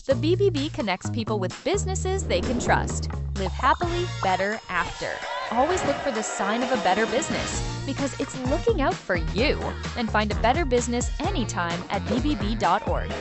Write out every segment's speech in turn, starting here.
The BBB connects people with businesses they can trust. Live happily, better after. Always look for the sign of a better business because it's looking out for you. And find a better business anytime at bbb.org.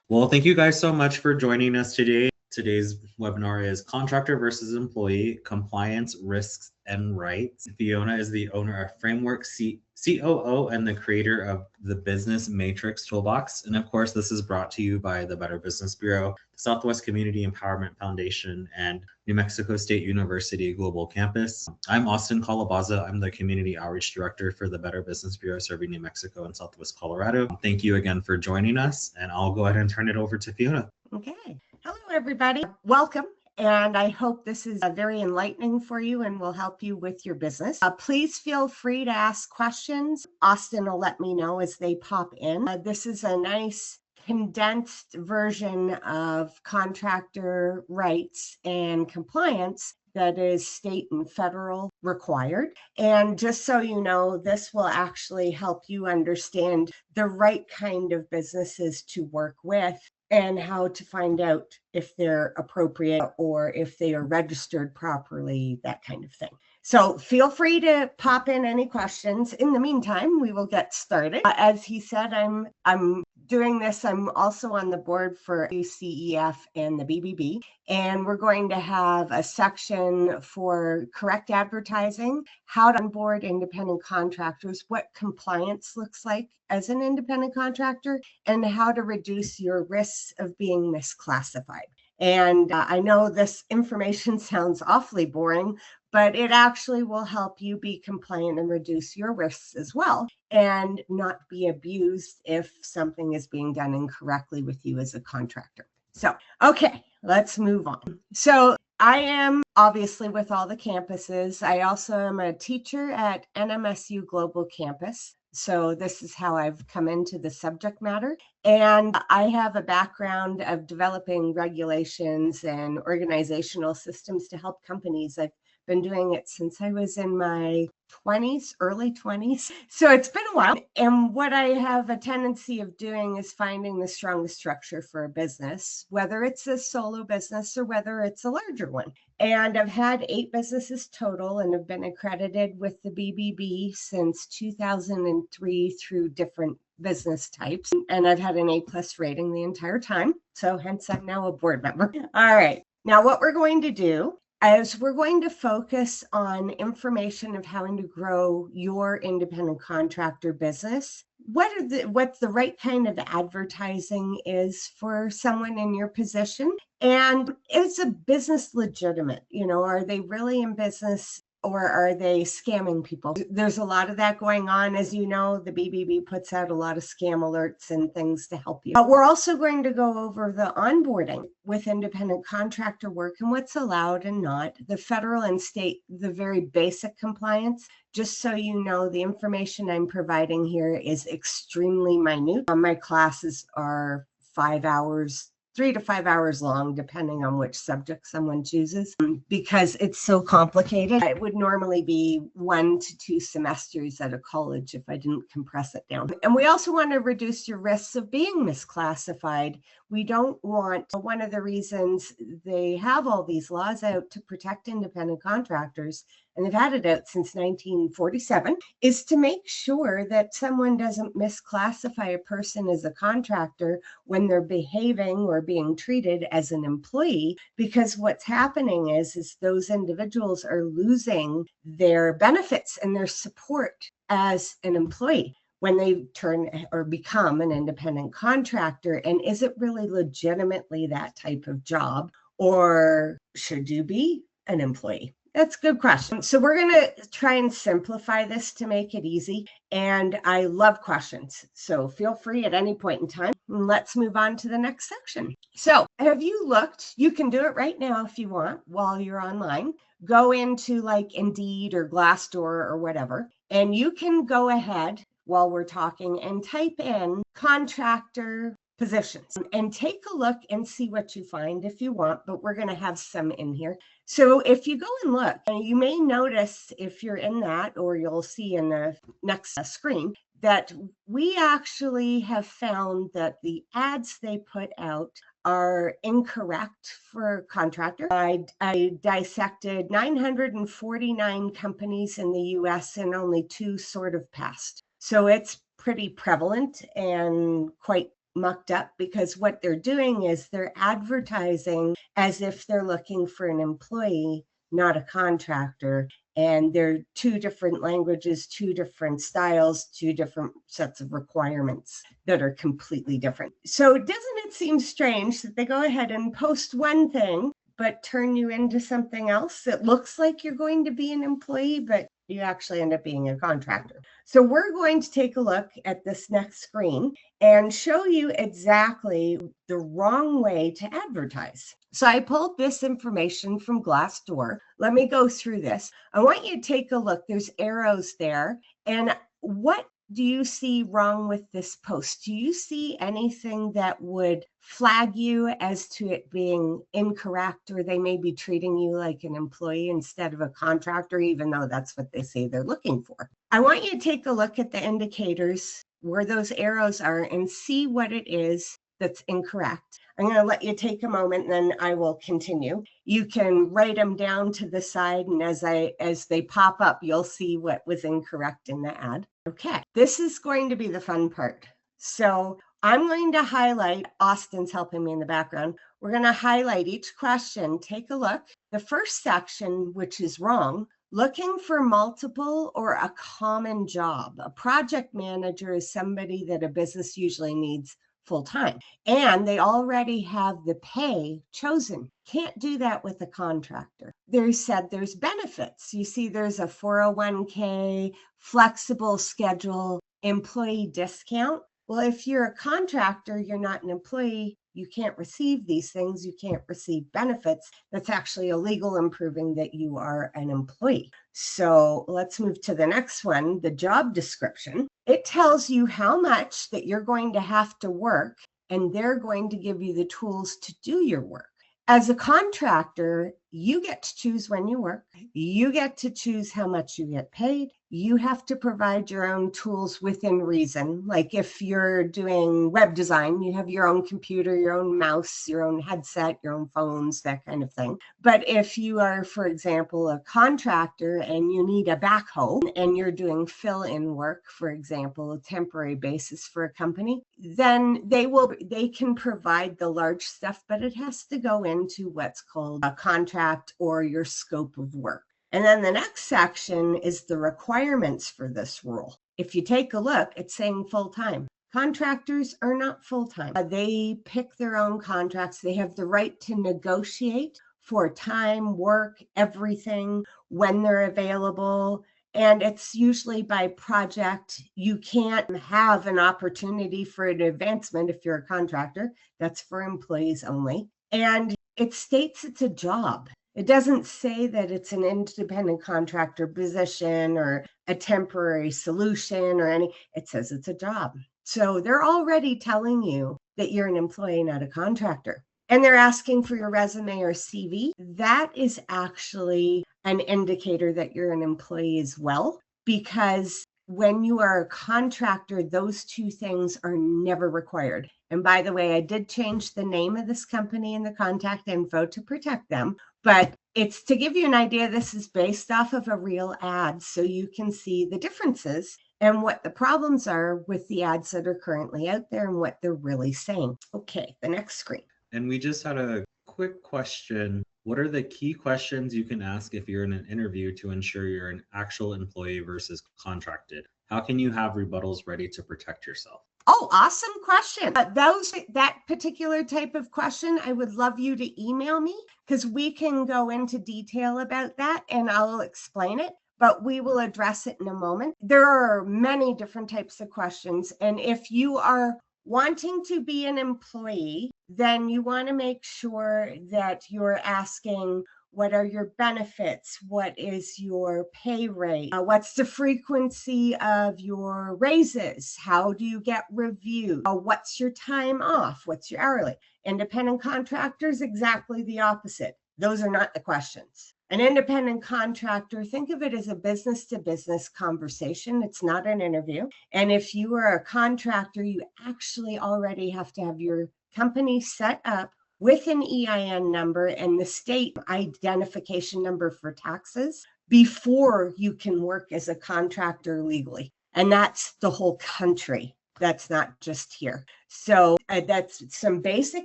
Well, thank you guys so much for joining us today. Today's webinar is Contractor versus Employee, Compliance, Risks, and Rights. Fiona is the owner of Framework COO and the creator of the Business Matrix Toolbox. And of course, this is brought to you by the Better Business Bureau, the Southwest Community Empowerment Foundation, and New Mexico State University Global Campus. I'm Austin Calabaza. I'm the Community Outreach Director for the Better Business Bureau serving New Mexico and Southwest Colorado. Thank you again for joining us, and I'll go ahead and turn it over to Fiona. Okay. Hello, everybody. Welcome. And I hope this is very enlightening for you and will help you with your business. Please feel free to ask questions. Austin will let me know as they pop in. This is a nice condensed version of contractor rights and compliance that is state and federal required. And just so you know, this will actually help you understand the right kind of businesses to work with and how to find out if they're appropriate or if they are registered properly, that kind of thing. So feel free to pop in any questions. In the meantime, we will get started. As he said, I'm doing this. I'm also on the board for CEF and the BBB, and we're going to have a section for correct advertising, how to onboard independent contractors, what compliance looks like as an independent contractor, and how to reduce your risks of being misclassified. And I know this information sounds awfully boring, but it actually will help you be compliant and reduce your risks as well and not be abused if something is being done incorrectly with you as a contractor. So, okay, let's move on. So I am obviously with all the campuses. I also am a teacher at NMSU Global Campus. So this is how I've come into the subject matter. And I have a background of developing regulations and organizational systems to help companies. I've been doing it since I was in my 20s, early 20s. So it's been a while. And what I have a tendency of doing is finding the strongest structure for a business, whether it's a solo business or whether it's a larger one. And I've had 8 businesses total and have been accredited with the BBB since 2003 through different business types. And I've had an A+ rating the entire time. So hence I'm now a board member. All right. Now what we're going to do is we're going to focus on information of how to grow your independent contractor business. What the right kind of advertising is for someone in your position, and is a business legitimate? Are they really in business? Or are they scamming people? There's a lot of that going on. As you know, the BBB puts out a lot of scam alerts and things to help you. But we're also going to go over the onboarding with independent contractor work and what's allowed and not, the federal and state, the very basic compliance. Just so you know, the information I'm providing here is extremely minute. My classes are 5 hours, 3 to 5 hours long, depending on which subject someone chooses, because it's so complicated. It would normally be 1 to 2 semesters at a college if I didn't compress it down. And we also want to reduce your risks of being misclassified. We don't want, one of the reasons they have all these laws out to protect independent contractors, and they've had it out since 1947, is to make sure that someone doesn't misclassify a person as a contractor when they're behaving or being treated as an employee, because what's happening is those individuals are losing their benefits and their support as an employee when they turn or become an independent contractor. And is it really legitimately that type of job, or should you be an employee? That's a good question. So we're going to try and simplify this to make it easy. And I love questions. So feel free at any point in time. And let's move on to the next section. So have you looked? You can do it right now if you want while you're online. Go into like Indeed or Glassdoor or whatever. And you can go ahead while we're talking and type in contractor positions and take a look and see what you find if you want, but we're going to have some in here. So if you go and look, you may notice if you're in that, or you'll see in the next screen, that we actually have found that the ads they put out are incorrect for contractor. I dissected 949 companies in the US and only 2 sort of passed. So it's pretty prevalent and quite mucked up, because what they're doing is they're advertising as if they're looking for an employee, not a contractor. And they're 2 different languages, 2 different styles, 2 different sets of requirements that are completely different. So doesn't it seem strange that they go ahead and post one thing, but turn you into something else that looks like you're going to be an employee, but you actually end up being a contractor? So we're going to take a look at this next screen and show you exactly the wrong way to advertise. So I pulled this information from Glassdoor. Let me go through this. I want you to take a look. There's arrows there. And what do you see wrong with this post? Do you see anything that would flag you as to it being incorrect, or they may be treating you like an employee instead of a contractor, even though that's what they say they're looking for? I want you to take a look at the indicators where those arrows are and see what it is that's incorrect. I'm going to let you take a moment and then I will continue. You can write them down to the side, and as they pop up, you'll see what was incorrect in the ad. Okay, this is going to be the fun part. So I'm going to highlight, Austin's helping me in the background. We're going to highlight each question. Take a look. The first section, which is wrong, looking for multiple or a common job. A project manager is somebody that a business usually needs full-time, and they already have the pay chosen. Can't do that with a contractor. There's benefits. You see, there's a 401k, flexible schedule, employee discount. Well, if you're a contractor, you're not an employee, you can't receive these things. You can't receive benefits. That's actually illegal and proving that you are an employee. So let's move to the next one, the job description. It tells you how much that you're going to have to work, and they're going to give you the tools to do your work. As a contractor, you get to choose when you work. You get to choose how much you get paid. You have to provide your own tools within reason. Like if you're doing web design, you have your own computer, your own mouse, your own headset, your own phones, that kind of thing. But if you are, for example, a contractor and you need a backhoe and you're doing fill-in work, for example, a temporary basis for a company, then they can provide the large stuff, but it has to go into what's called a contract or your scope of work. And then the next section is the requirements for this role. If you take a look, it's saying full-time. Contractors are not full-time. They pick their own contracts. They have the right to negotiate for time, work, everything, when they're available. And it's usually by project. You can't have an opportunity for an advancement if you're a contractor. That's for employees only. And it states it's a job. It doesn't say that it's an independent contractor position or a temporary solution or it says it's a job. So they're already telling you that you're an employee, not a contractor. And they're asking for your resume or CV. That is actually an indicator that you're an employee as well, because when you are a contractor, those 2 things are never required. And by the way, I did change the name of this company and the contact info to protect them, but it's to give you an idea. This is based off of a real ad, so you can see the differences and what the problems are with the ads that are currently out there and what they're really saying. Okay, the next screen. And we just had a quick question. What are the key questions you can ask if you're in an interview to ensure you're an actual employee versus contracted? How can you have rebuttals ready to protect yourself? Oh, awesome question. That particular type of question, I would love you to email me, because we can go into detail about that and I'll explain it, but we will address it in a moment. There are many different types of questions. And if you are wanting to be an employee, then you want to make sure that you're asking, what are your benefits? What is your pay rate? What's the frequency of your raises? How do you get reviewed? What's your time off? What's your hourly? Independent contractors, exactly the opposite. Those are not the questions. An independent contractor, think of it as a business-to-business conversation. It's not an interview. And if you are a contractor, you actually already have to have your company set up with an EIN number and the state identification number for taxes before you can work as a contractor legally. And that's the whole country. That's not just here. So that's some basic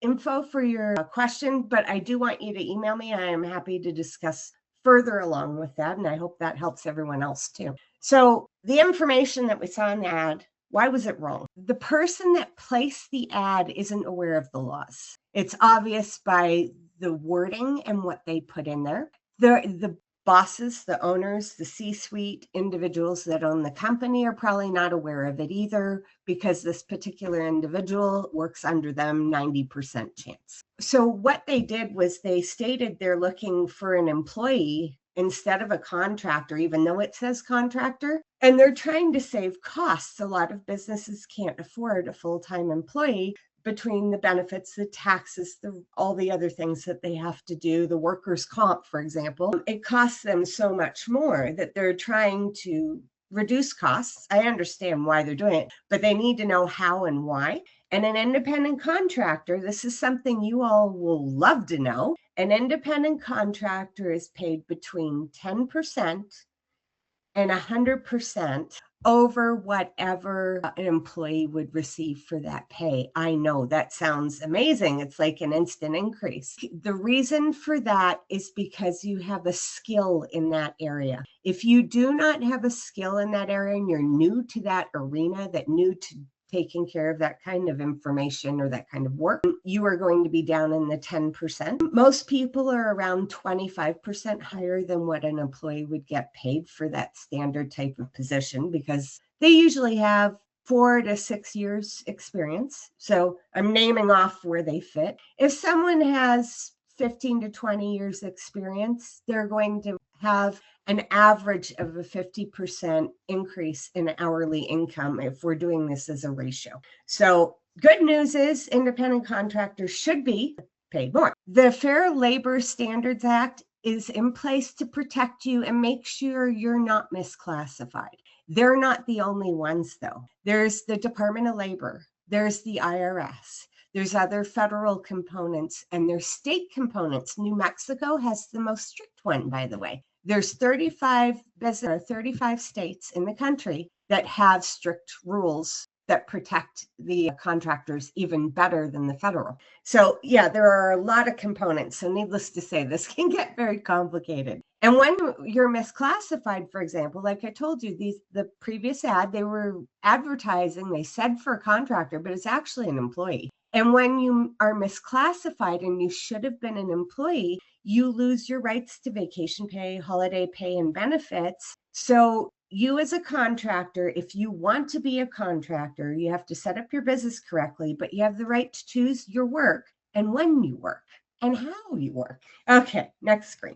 info for your question, but I do want you to email me. I am happy to discuss further along with that, and I hope that helps everyone else too. So the information that we saw in the ad, why was it wrong? The person that placed the ad isn't aware of the laws. It's obvious by the wording and what they put in there. The bosses, the owners, the C-suite individuals that own the company are probably not aware of it either, because this particular individual works under them 90% chance. So what they did was they stated they're looking for an employee instead of a contractor, even though it says contractor, and they're trying to save costs. A lot of businesses can't afford a full-time employee, between the benefits, the taxes, all the other things that they have to do, the workers' comp, for example. It costs them so much more that they're trying to reduce costs. I understand why they're doing it, but they need to know how and why. And an independent contractor, this is something you all will love to know. An independent contractor is paid between 10% and 100% over whatever an employee would receive for that pay. I know that sounds amazing. It's like an instant increase. The reason for that is because you have a skill in that area. If you do not have a skill in that area and you're new to that arena, new to taking care of that kind of information or that kind of work, you are going to be down in the 10%. Most people are around 25% higher than what an employee would get paid for that standard type of position, because they usually have 4 to 6 years experience. So I'm naming off where they fit. If someone has 15 to 20 years experience, they're going to have an average of a 50% increase in hourly income if we're doing this as a ratio. So good news is independent contractors should be paid more. The Fair Labor Standards Act is in place to protect you and make sure you're not misclassified. They're not the only ones though. There's the Department of Labor, there's the IRS, there's other federal components, and there's state components. New Mexico has the most strict one, by the way. There's 35 states in the country that have strict rules that protect the contractors even better than the federal. So yeah, there are a lot of components. So needless to say, this can get very complicated. And when you're misclassified, for example, like I told you, the previous ad, they were advertising, they said for a contractor, but it's actually an employee. And when you are misclassified and you should have been an employee, you lose your rights to vacation pay, holiday pay, and benefits. So you as a contractor, if you want to be a contractor, you have to set up your business correctly, but you have the right to choose your work and when you work and how you work. Okay, next screen.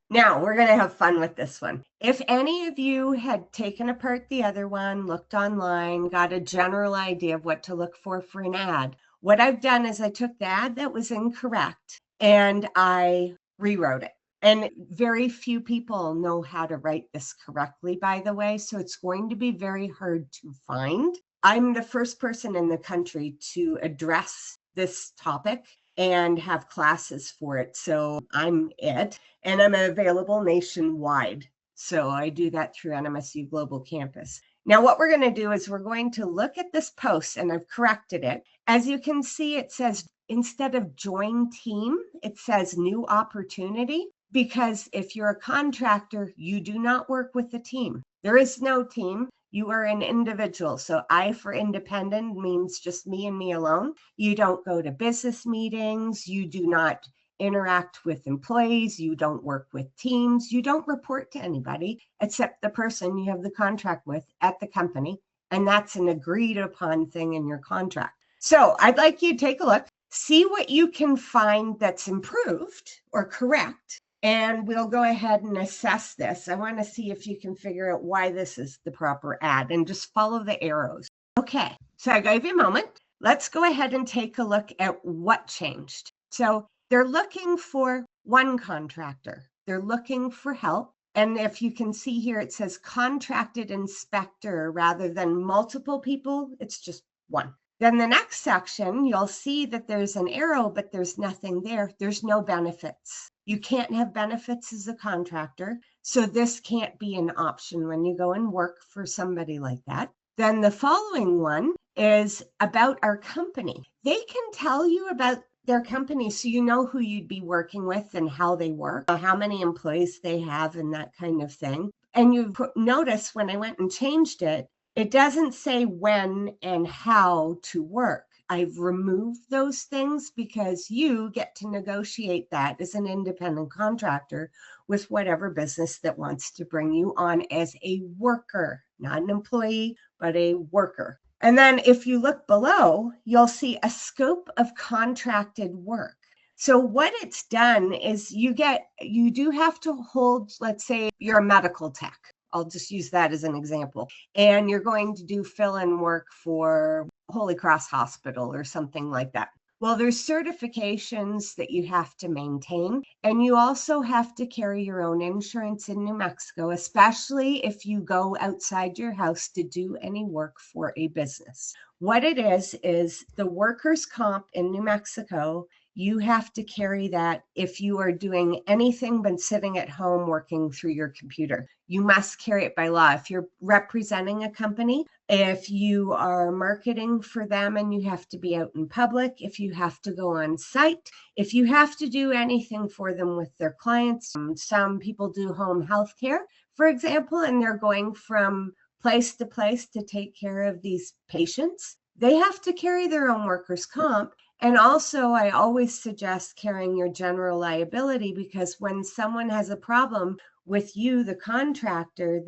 Now we're going to have fun with this one. If any of you had taken apart the other one, looked online, got a general idea of what to look for an ad, what I've done is I took the ad that was incorrect and I rewrote it. And very few people know how to write this correctly, by the way, so it's going to be very hard to find. I'm the first person in the country to address this topic and have classes for it. So I'm it, and I'm available nationwide. So I do that through NMSU Global Campus. Now, what we're going to do is we're going to look at this post, and I've corrected it. As you can see, it says instead of join team, it says new opportunity, because if you're a contractor, you do not work with a team. There is no team. You are an individual. So I for independent means just me and me alone. You don't go to business meetings. You do not interact with employees. You don't work with teams. You don't report to anybody except the person you have the contract with at the company. And that's an agreed upon thing in your contract. So I'd like you to take a look, see what you can find that's improved or correct. And we'll go ahead and assess this. I want to see if you can figure out why this is the proper ad and just follow the arrows. Okay, so I gave you a moment. Let's go ahead and take a look at what changed. So they're looking for one contractor. They're looking for help. And if you can see here, it says contracted inspector rather than multiple people. It's just one. Then the next section, you'll see that there's an arrow, but there's nothing there. There's no benefits. You can't have benefits as a contractor. So this can't be an option when you go and work for somebody like that. Then the following one is about our company. They can tell you about their company so you know who you'd be working with and how they work, how many employees they have and that kind of thing. And you notice when I went and changed it, it doesn't say when and how to work. I've removed those things because you get to negotiate that as an independent contractor with whatever business that wants to bring you on as a worker, not an employee, but a worker. And then if you look below, you'll see a scope of contracted work. So what it's done is you do have to hold, let's say you're a medical tech. I'll just use that as an example. And you're going to do fill-in work for Holy Cross Hospital or something like that. Well, there's certifications that you have to maintain, and you also have to carry your own insurance in New Mexico, especially if you go outside your house to do any work for a business. What it is the workers' comp in New Mexico. You have to carry that if you are doing anything but sitting at home working through your computer. You must carry it by law. If you're representing a company, if you are marketing for them and you have to be out in public, if you have to go on site, if you have to do anything for them with their clients. Some people do home health care, for example, and they're going from place to place to take care of these patients. They have to carry their own workers' comp. And also, I always suggest carrying your general liability because when someone has a problem with you, the contractor,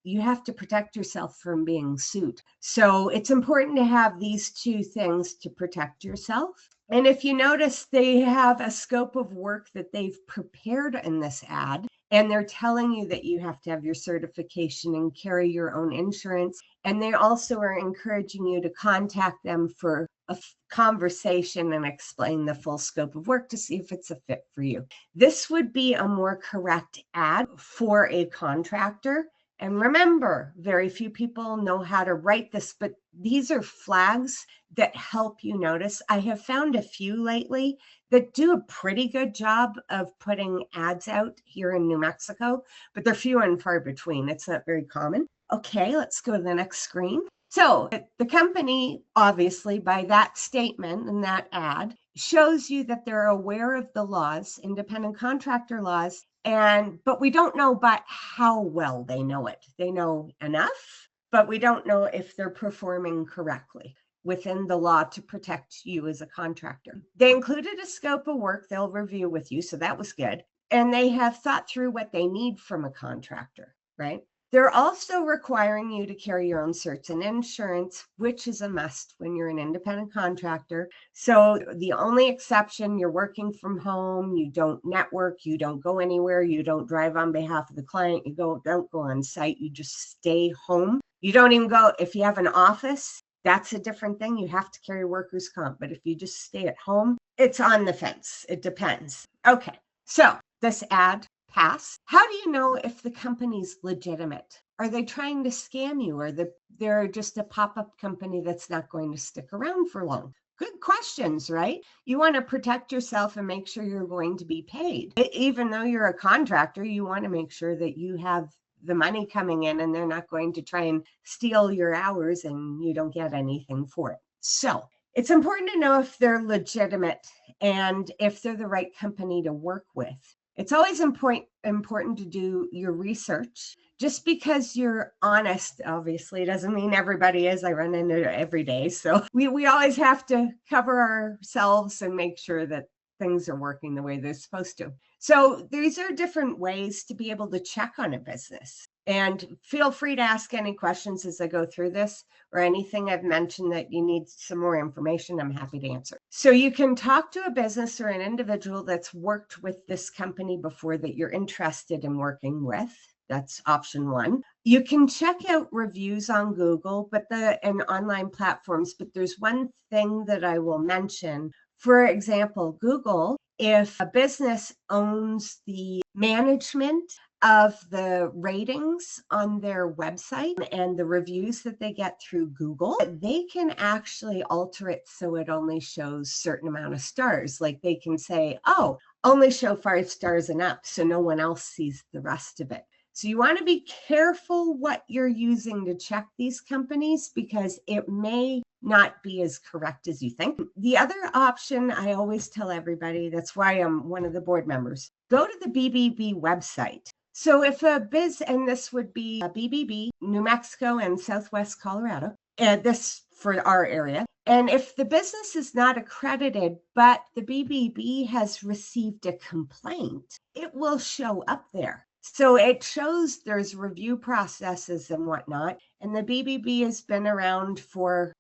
you have to protect yourself from being sued. So it's important to have these two things to protect yourself. And if you notice, they have a scope of work that they've prepared in this ad, and they're telling you that you have to have your certification and carry your own insurance. And they also are encouraging you to contact them for a conversation and explain the full scope of work to see if it's a fit for you. This would be a more correct ad for a contractor. And remember, very few people know how to write this, but these are flags that help you notice. I have found a few lately that do a pretty good job of putting ads out here in New Mexico, but they're few and far between. It's not very common. Okay, let's go to the next screen. So the company, obviously, by that statement and that ad, shows you that they're aware of the laws, independent contractor laws, but we don't know about how well they know it. They know enough, but we don't know if they're performing correctly within the law to protect you as a contractor. They included a scope of work they'll review with you, so that was good. And they have thought through what they need from a contractor, right? They're also requiring you to carry your own certs and insurance, which is a must when you're an independent contractor. So the only exception, you're working from home, you don't network, you don't go anywhere, you don't drive on behalf of the client, you don't go on site, you just stay home. You don't even go, if you have an office, that's a different thing. You have to carry workers' comp, but if you just stay at home, it's on the fence. It depends. Okay, so this ad pass. How do you know if the company's legitimate? Are they trying to scam you, or they're just a pop-up company that's not going to stick around for long? Good questions, right? You want to protect yourself and make sure you're going to be paid. Even though you're a contractor, you want to make sure that you have the money coming in and they're not going to try and steal your hours and you don't get anything for it. So it's important to know if they're legitimate and if they're the right company to work with. It's always important to do your research. Just because you're honest, obviously, doesn't mean everybody is. I run into it every day. So we always have to cover ourselves and make sure that things are working the way they're supposed to. So these are different ways to be able to check on a business. And feel free to ask any questions as I go through this, or anything I've mentioned that you need some more information, I'm happy to answer. So you can talk to a business or an individual that's worked with this company before that you're interested in working with. That's option one. You can check out reviews on Google and online platforms, but there's one thing that I will mention. For example, Google if a business owns the management of the ratings on their website and the reviews that they get through Google, they can actually alter it so it only shows certain amount of stars. Like they can say, oh, only show 5 stars and up, so no one else sees the rest of it. So you want to be careful what you're using to check these companies because it may not be as correct as you think. The other option I always tell everybody, that's why I'm one of the board members, go to the BBB website. So if a and this would be a BBB, New Mexico and Southwest Colorado, and this for our area. And if the business is not accredited, but the BBB has received a complaint, it will show up there. So it shows there's review processes and whatnot. And the BBB has been around for,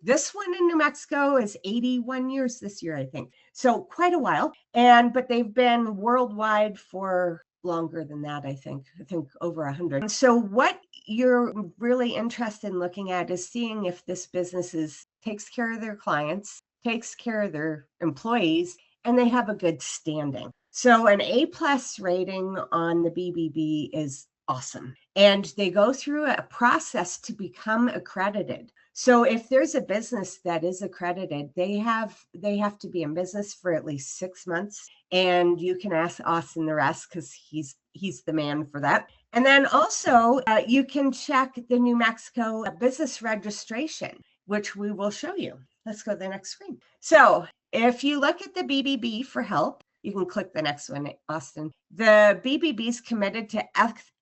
this one in New Mexico is 81 years this year, I think. So quite a while. But they've been worldwide for longer than that, I think over 100. So what you're really interested in looking at is seeing if this business takes care of their clients, takes care of their employees, and they have a good standing. So an A+ rating on the BBB is awesome. And they go through a process to become accredited. So if there's a business that is accredited, they have to be in business for at least 6 months. And you can ask Austin the rest because he's the man for that. And then also you can check the New Mexico business registration, which we will show you. Let's go to the next screen. So if you look at the BBB for help, you can click the next one, Austin. The BBB is committed to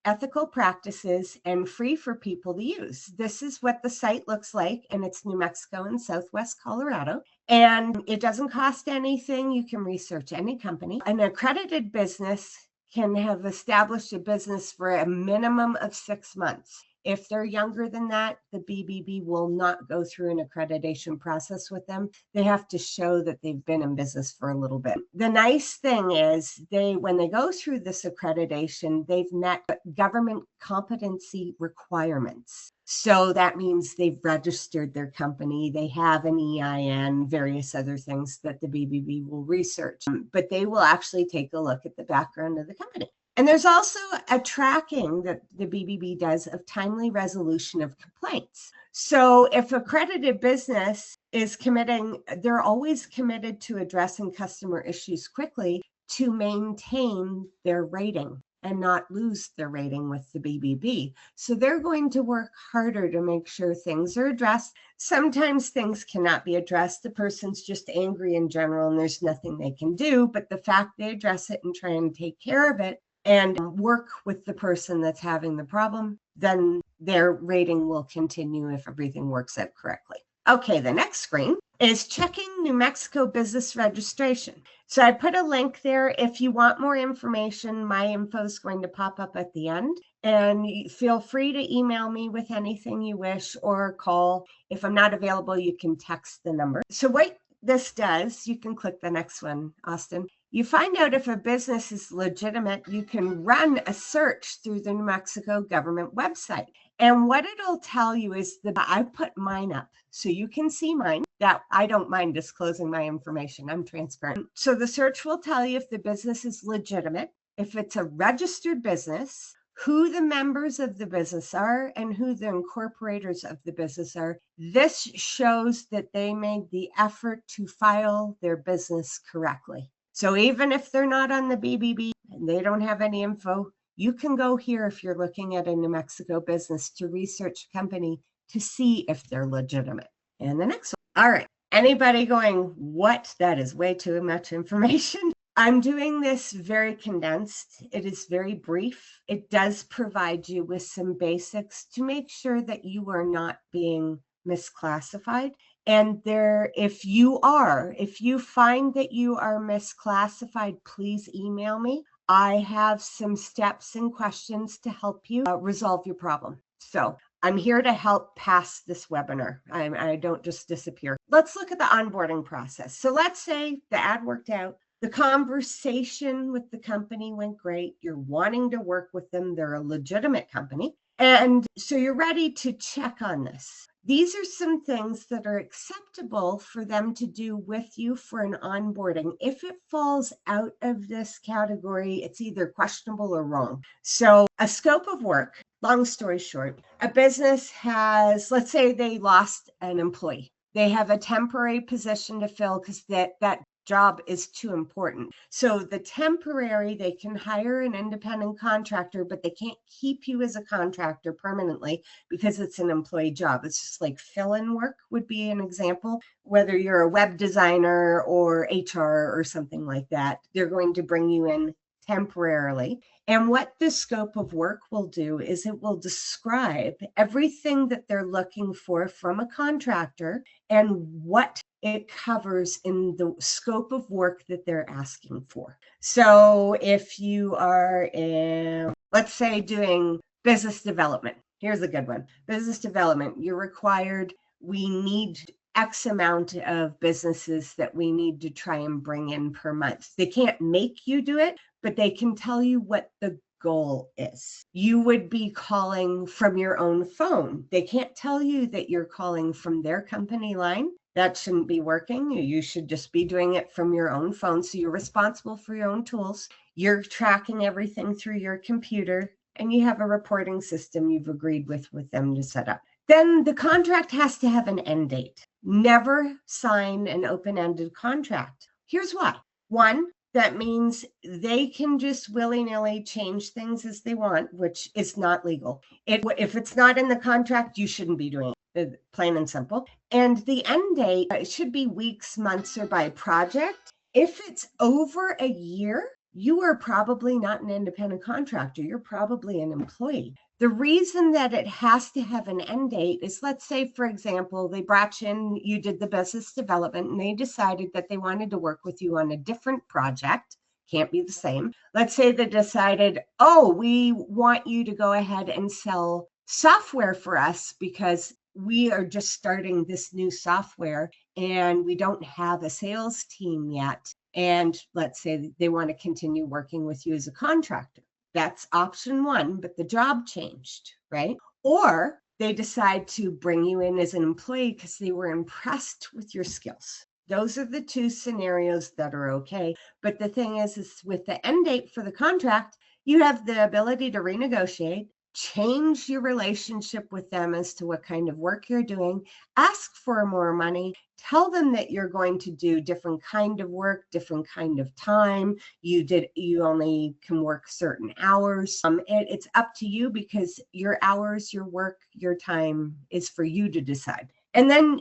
ethical practices and free for people to use. This is what the site looks like, and it's New Mexico and Southwest Colorado. And it doesn't cost anything. You can research any company. An accredited business can have established a business for a minimum of 6 months. If they're younger than that, the BBB will not go through an accreditation process with them. They have to show that they've been in business for a little bit. The nice thing is when they go through this accreditation, they've met government competency requirements. So that means they've registered their company, they have an EIN, various other things that the BBB will research, but they will actually take a look at the background of the company. And there's also a tracking that the BBB does of timely resolution of complaints. So if accredited business is they're always committed to addressing customer issues quickly to maintain their rating and not lose their rating with the BBB. So they're going to work harder to make sure things are addressed. Sometimes things cannot be addressed. The person's just angry in general and there's nothing they can do. But the fact they address it and try and take care of it and work with the person that's having the problem, then their rating will continue if everything works out correctly. Okay, the next screen is checking New Mexico business registration. So I put a link there. If you want more information, my info is going to pop up at the end. And feel free to email me with anything you wish or call. If I'm not available, you can text the number. So what this does, you can click the next one, Austin. You find out if a business is legitimate, you can run a search through the New Mexico government website. And what it'll tell you is that I put mine up so you can see mine. That I don't mind disclosing my information. I'm transparent. So the search will tell you if the business is legitimate, if it's a registered business, who the members of the business are, and who the incorporators of the business are. This shows that they made the effort to file their business correctly. So even if they're not on the BBB and they don't have any info, you can go here if you're looking at a New Mexico business to research a company to see if they're legitimate. And the next one. All right. Anybody going, what? That is way too much information. I'm doing this very condensed. It is very brief. It does provide you with some basics to make sure that you are not being misclassified. And if you find that you are misclassified, please email me. I have some steps and questions to help you resolve your problem. So I'm here to help pass this webinar. I don't just disappear. Let's look at the onboarding process. So let's say the ad worked out. The conversation with the company went great. You're wanting to work with them. They're a legitimate company. And so you're ready to check on this. These are some things that are acceptable for them to do with you for an onboarding. If it falls out of this category, it's either questionable or wrong. So a scope of work, long story short, a business has, let's say they lost an employee. They have a temporary position to fill because that job is too important. So the temporary, they can hire an independent contractor, but they can't keep you as a contractor permanently because it's an employee job. It's just like fill-in work would be an example. Whether you're a web designer or HR or something like that, they're going to bring you in temporarily. And what this scope of work will do is it will describe everything that they're looking for from a contractor and what it covers in the scope of work that they're asking for. So if you are, let's say, doing business development, here's a good one. Business development, you're required, we need X amount of businesses that we need to try and bring in per month. They can't make you do it, but they can tell you what the goal is. You would be calling from your own phone. They can't tell you that you're calling from their company line. That shouldn't be working. You should just be doing it from your own phone. So you're responsible for your own tools. You're tracking everything through your computer, and you have a reporting system you've agreed with them to set up. Then the contract has to have an end date. Never sign an open-ended contract. Here's why. One, that means they can just willy-nilly change things as they want, which is not legal. If it's not in the contract, you shouldn't be doing it, plain and simple. And the end date, it should be weeks, months, or by project. If it's over a year, you are probably not an independent contractor. You're probably an employee. The reason that it has to have an end date is, let's say, for example, they brought you in, you did the business development, and they decided that they wanted to work with you on a different project. Can't be the same. Let's say they decided, oh, we want you to go ahead and sell software for us because we are just starting this new software and we don't have a sales team yet. And let's say they want to continue working with you as a contractor. That's option one, but the job changed, right? Or they decide to bring you in as an employee because they were impressed with your skills. Those are the two scenarios that are okay. But the thing is with the end date for the contract, you have the ability to renegotiate, change your relationship with them as to what kind of work you're doing, ask for more money, tell them that you're going to do different kind of work, different kind of time. You only can work certain hours. It's up to you because your hours, your work, your time is for you to decide. And then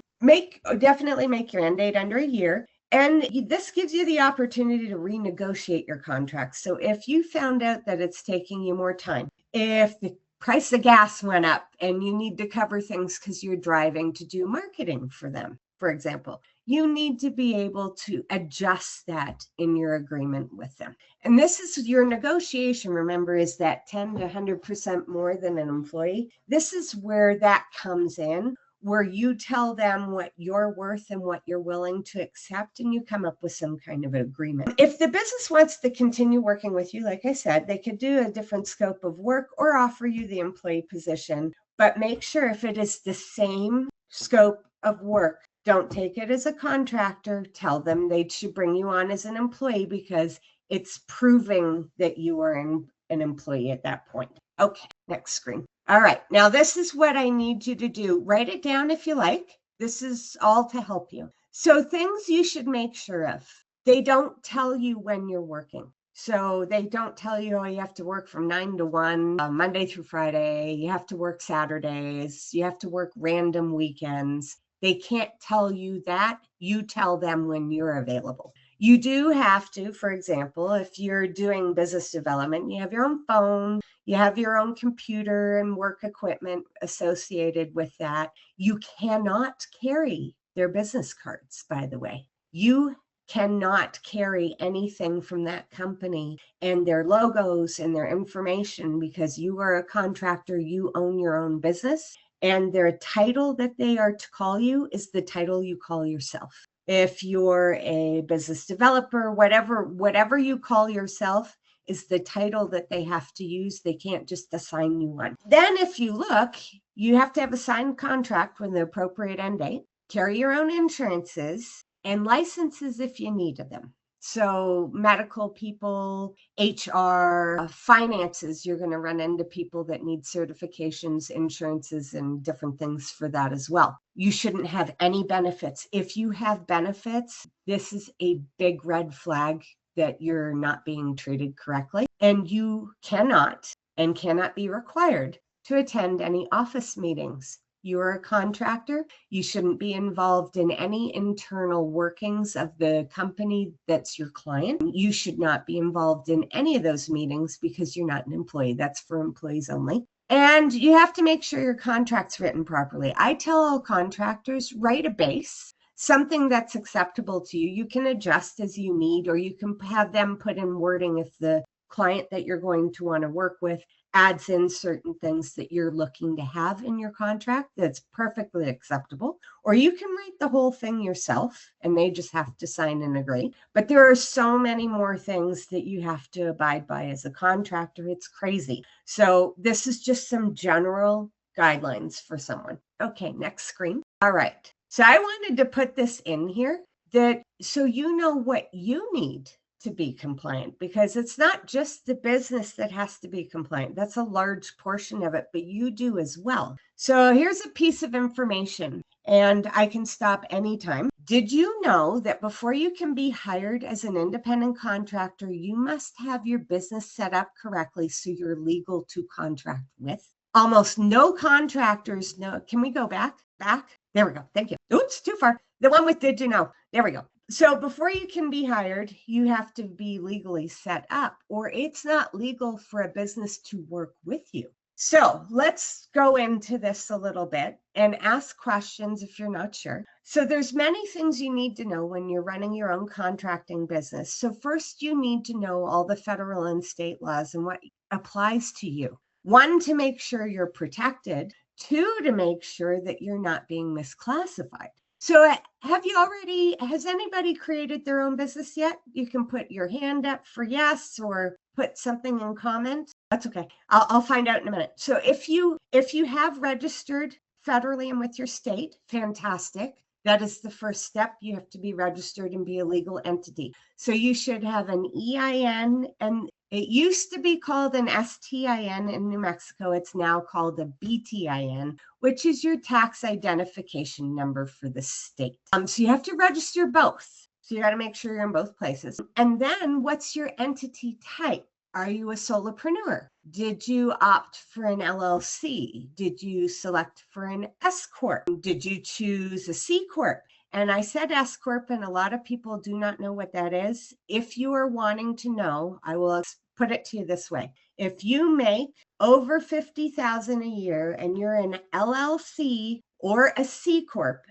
definitely make your end date under a year. And this gives you the opportunity to renegotiate your contract. So if you found out that it's taking you more time, if the price of gas went up and you need to cover things because you're driving to do marketing for them, for example, you need to be able to adjust that in your agreement with them. And this is your negotiation, remember, is that 10 to 100% more than an employee. This is where that comes in, where you tell them what you're worth and what you're willing to accept, and you come up with some kind of an agreement. If the business wants to continue working with you, like I said, they could do a different scope of work or offer you the employee position, but make sure if it is the same scope of work, don't take it as a contractor. Tell them they should bring you on as an employee because it's proving that you are an employee at that point. Okay, next screen. All right, now this is what I need you to do. Write it down if you like. This is all to help you. So things you should make sure of. They don't tell you when you're working. So they don't tell you, oh, you have to work from 9 to 1, Monday through Friday. You have to work Saturdays. You have to work random weekends. They can't tell you that. You tell them when you're available. You do have to, for example, if you're doing business development, you have your own phone, you have your own computer and work equipment associated with that. You cannot carry their business cards, by the way. You cannot carry anything from that company and their logos and their information because you are a contractor, you own your own business, and their title that they are to call you is the title you call yourself. If you're a business developer, whatever you call yourself is the title that they have to use. They can't just assign you one. Then if you look, You have to have a signed contract with the appropriate end date, carry your own insurances, and licenses if you needed them. So medical people, HR, finances, you're going to run into people that need certifications, insurances, and different things for that as well. You shouldn't have any benefits. If you have benefits, this is a big red flag that you're not being treated correctly, and you cannot be required to attend any office meetings. You're a contractor. You shouldn't be involved in any internal workings of the company that's your client. You should not be involved in any of those meetings because you're not an employee. That's for employees only. And you have to make sure your contract's written properly. I tell all contractors, write a base, something that's acceptable to you. You can adjust as you need, or you can have them put in wording if the client that you're going to want to work with adds in certain things that you're looking to have in your contract that's perfectly acceptable. Or you can write the whole thing yourself and they just have to sign and agree. But there are so many more things that you have to abide by as a contractor. It's crazy. So this is just some general guidelines for someone. Okay, next screen. All right. So I wanted to put this in here so you know what you need to be compliant, because it's not just the business that has to be compliant. That's a large portion of it, but you do as well. So here's a piece of information, and I can stop anytime. Did you know that before you can be hired as an independent contractor, you must have your business set up correctly so you're legal to contract with? Almost no contractors know. Can we go back? There we go. Thank you. Oops, too far. The one with did you know? There we go. So before you can be hired, you have to be legally set up, or it's not legal for a business to work with you. So let's go into this a little bit and ask questions if you're not sure. So there's many things you need to know when you're running your own contracting business. So first, you need to know all the federal and state laws and what applies to you. One, to make sure you're protected. Two, to make sure that you're not being misclassified. So has anybody created their own business yet? You can put your hand up for yes, or put something in comment. That's okay. I'll find out in a minute. So if you have registered federally and with your state, fantastic. That is the first step. You have to be registered and be a legal entity. So you should have an EIN, and it used to be called an STIN in New Mexico. It's now called a BTIN, which is your tax identification number for the state. So you have to register both. So you got to make sure you're in both places. And then what's your entity type? Are you a solopreneur? Did you opt for an LLC? Did you select for an S Corp? Did you choose a C Corp? And I said S Corp, and a lot of people do not know what that is. If you are wanting to know, I will put it to you this way. If you make over $50,000 a year and you're an LLC or a C Corp,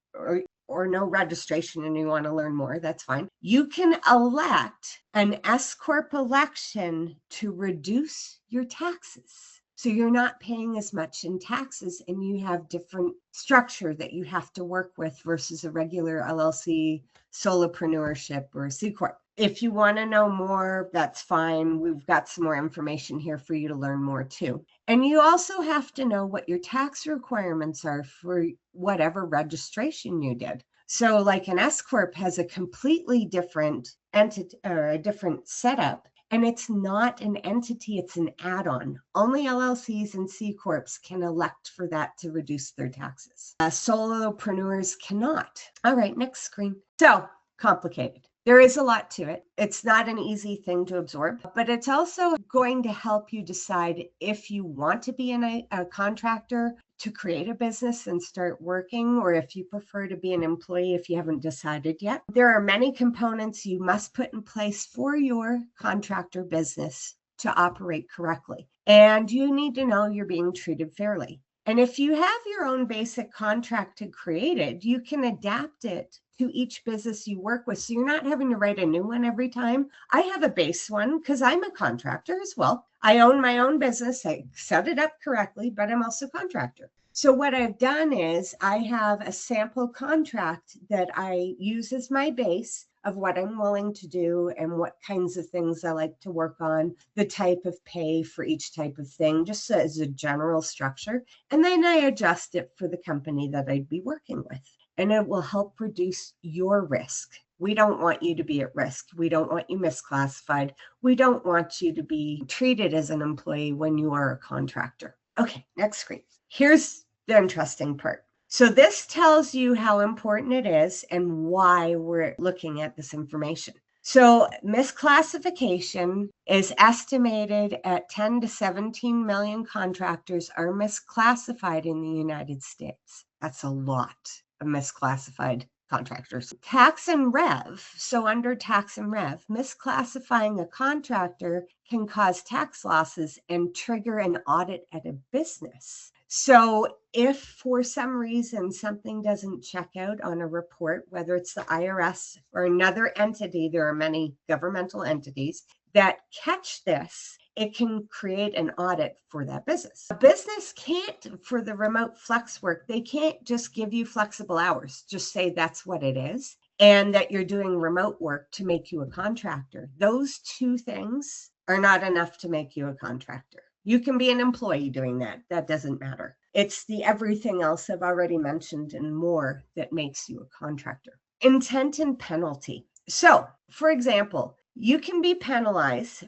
or no registration and you want to learn more, that's fine. You can elect an S Corp election to reduce your taxes. So you're not paying as much in taxes, and you have different structure that you have to work with versus a regular LLC, solopreneurship, or a C Corp. If you want to know more, that's fine. We've got some more information here for you to learn more too. And you also have to know what your tax requirements are for whatever registration you did. So like an S Corp has a completely different entity or a different setup. And it's not an entity, it's an add-on. Only LLCs and C Corps can elect for that to reduce their taxes. Solopreneurs cannot. All right, next screen. So complicated. There is a lot to it. It's not an easy thing to absorb, but it's also going to help you decide if you want to be a contractor to create a business and start working, or if you prefer to be an employee if you haven't decided yet. There are many components you must put in place for your contractor business to operate correctly. And you need to know you're being treated fairly. And if you have your own basic contract created, you can adapt it to each business you work with. So you're not having to write a new one every time. I have a base one because I'm a contractor as well. I own my own business. I set it up correctly, but I'm also a contractor. So what I've done is I have a sample contract that I use as my base of what I'm willing to do and what kinds of things I like to work on, the type of pay for each type of thing, just as a general structure. And then I adjust it for the company that I'd be working with. And it will help reduce your risk. We don't want you to be at risk. We don't want you misclassified. We don't want you to be treated as an employee when you are a contractor. Okay, next screen. Here's the interesting part. So this tells you how important it is and why we're looking at this information. So misclassification is estimated at 10 to 17 million contractors are misclassified in the United States. That's a lot of misclassified contractors. Tax and rev. So under tax and rev, misclassifying a contractor can cause tax losses and trigger an audit at a business. So if for some reason something doesn't check out on a report, whether it's the IRS or another entity, there are many governmental entities that catch this, it can create an audit for that business. A business can't, for the remote flex work, they can't just give you flexible hours, just say that's what it is, and that you're doing remote work to make you a contractor. Those two things are not enough to make you a contractor. You can be an employee doing that. That doesn't matter. It's the everything else I've already mentioned and more that makes you a contractor. Intent and penalty. So, for example, you can be penalized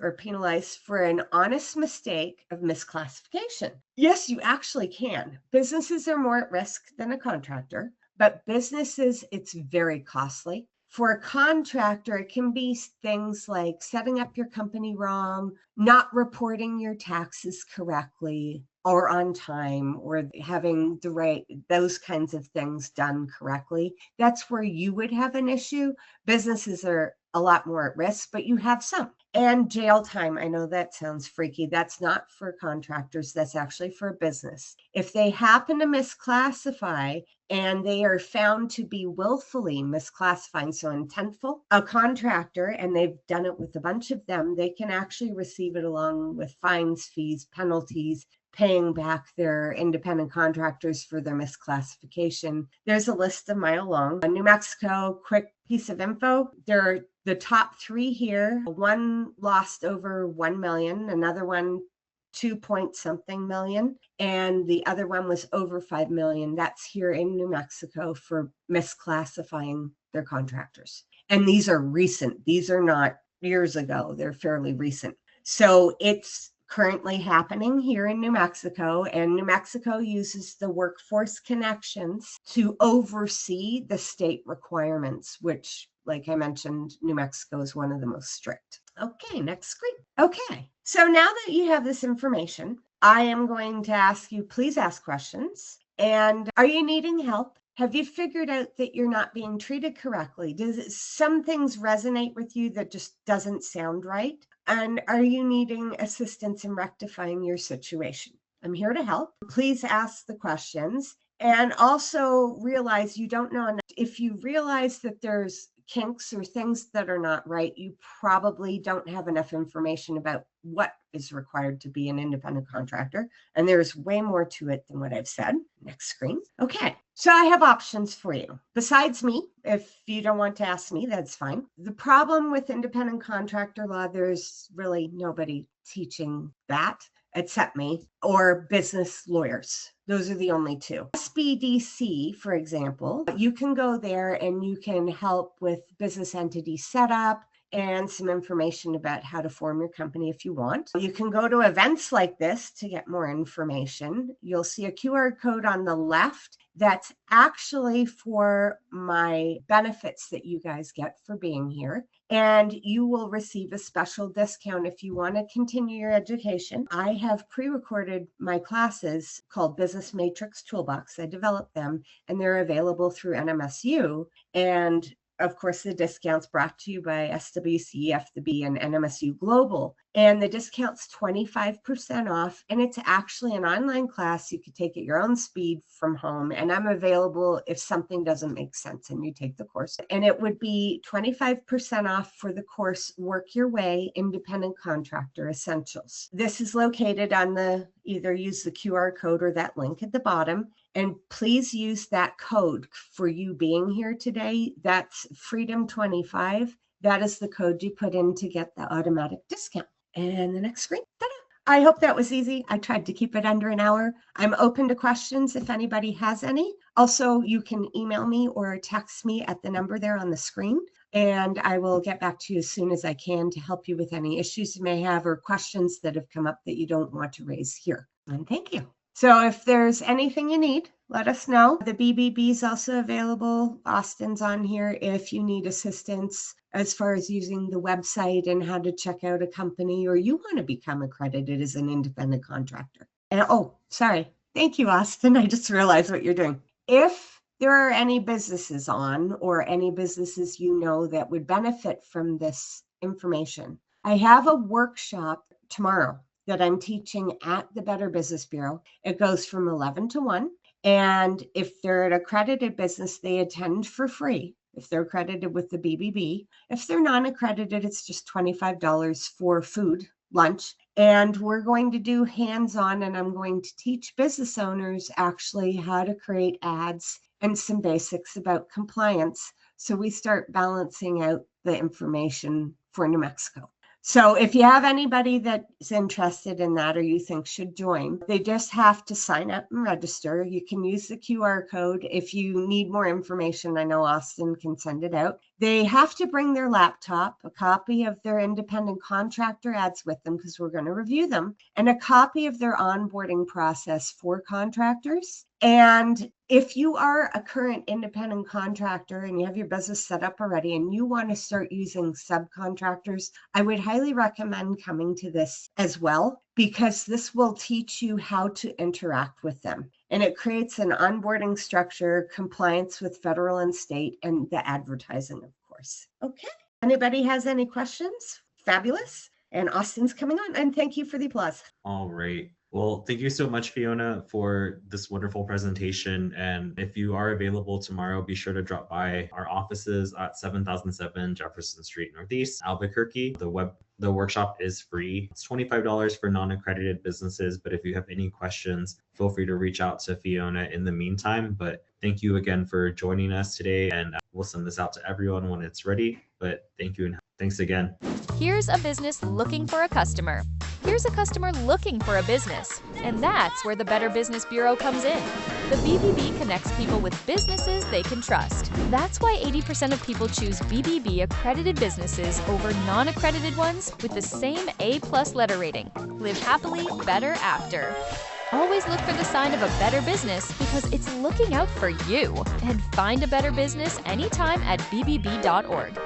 for an honest mistake of misclassification. Yes, you actually can. Businesses are more at risk than a contractor, but businesses, it's very costly. For a contractor, it can be things like setting up your company wrong, not reporting your taxes correctly or on time, or having those kinds of things done correctly. That's where you would have an issue. Businesses are a lot more at risk, but you have some. And jail time, I know that sounds freaky. That's not for contractors. That's actually for a business. If they happen to misclassify and they are found to be willfully misclassifying, so intentful, a contractor, and they've done it with a bunch of them, they can actually receive it along with fines, fees, penalties, paying back their independent contractors for their misclassification. There's a list a mile long. New Mexico, quick piece of info. There are the top three here. One lost over 1 million, another one 2 point something million, and the other one was over 5 million. That's here in New Mexico for misclassifying their contractors. And these are recent. These are not years ago. They're fairly recent. So it's currently happening here in New Mexico, and New Mexico uses the workforce connections to oversee the state requirements, which, like I mentioned, New Mexico is one of the most strict. Okay, next screen. Okay, so now that you have this information, I am going to ask you, please ask questions. And are you needing help? Have you figured out that you're not being treated correctly? Some things resonate with you that just doesn't sound right? And are you needing assistance in rectifying your situation? I'm here to help. Please ask the questions, and also realize you don't know enough. If you realize that there's kinks or things that are not right, you probably don't have enough information about what is required to be an independent contractor. And there's way more to it than what I've said. Next screen. Okay, so I have options for you. Besides me, if you don't want to ask me, that's fine. The problem with independent contractor law, there's really nobody teaching that except me, or business lawyers. Those are the only two. SBDC, for example, you can go there and you can help with business entity setup and some information about how to form your company if you want. You can go to events like this to get more information. You'll see a QR code on the left that's actually for my benefits that you guys get for being here. And you will receive a special discount if you want to continue your education. I have pre-recorded my classes called Business Matrix Toolbox. I developed them and they're available through NMSU. And of course, the discount's brought to you by SWC, FDB, and NMSU Global. And the discount's 25% off. And it's actually an online class. You could take at your own speed from home. And I'm available if something doesn't make sense and you take the course. And it would be 25% off for the course Work Your Way Independent Contractor Essentials. This is located on either use the QR code or that link at the bottom. And please use that code for you being here today. That's Freedom25. That is the code you put in to get the automatic discount. And the next screen. Ta-da! I hope that was easy. I tried to keep it under an hour. I'm open to questions if anybody has any. Also, you can email me or text me at the number there on the screen, and I will get back to you as soon as I can to help you with any issues you may have or questions that have come up that you don't want to raise here. And thank you. So if there's anything you need, let us know. The BBB is also available. Austin's on here if you need assistance as far as using the website and how to check out a company, or you want to become accredited as an independent contractor. And sorry. Thank you, Austin. I just realized what you're doing. If there are any businesses on or any businesses you know that would benefit from this information, I have a workshop tomorrow that I'm teaching at the Better Business Bureau. It goes from 11 to 1. And if they're an accredited business, they attend for free if they're accredited with the BBB. If they're non-accredited, it's just $25 for food, lunch. And we're going to do hands-on, and I'm going to teach business owners actually how to create ads and some basics about compliance. So we start balancing out the information for New Mexico. So if you have anybody that's interested in that or you think should join, they just have to sign up and register. You can use the QR code. If you need more information, I know Austin can send it out. They have to bring their laptop, a copy of their independent contractor ads with them because we're going to review them, and a copy of their onboarding process for contractors. And if you are a current independent contractor and you have your business set up already and you want to start using subcontractors, I would highly recommend coming to this as well, because this will teach you how to interact with them. And it creates an onboarding structure, compliance with federal and state, and the advertising, of course. Okay. Anybody has any questions? Fabulous. And Austin's coming on. And thank you for the applause. All right. Well, thank you so much, Fiona, for this wonderful presentation. And if you are available tomorrow, be sure to drop by our offices at 7007 Jefferson Street Northeast, Albuquerque. The workshop is free. It's $25 for non-accredited businesses. But if you have any questions, feel free to reach out to Fiona in the meantime. But thank you again for joining us today. And we'll send this out to everyone when it's ready. But thank you and thanks again. Here's a business looking for a customer. Here's a customer looking for a business. And that's where the Better Business Bureau comes in. The BBB connects people with businesses they can trust. That's why 80% of people choose BBB accredited businesses over non-accredited ones with the same A+ letter rating. Live happily, better after. Always look for the sign of a better business because it's looking out for you. And find a better business anytime at bbb.org.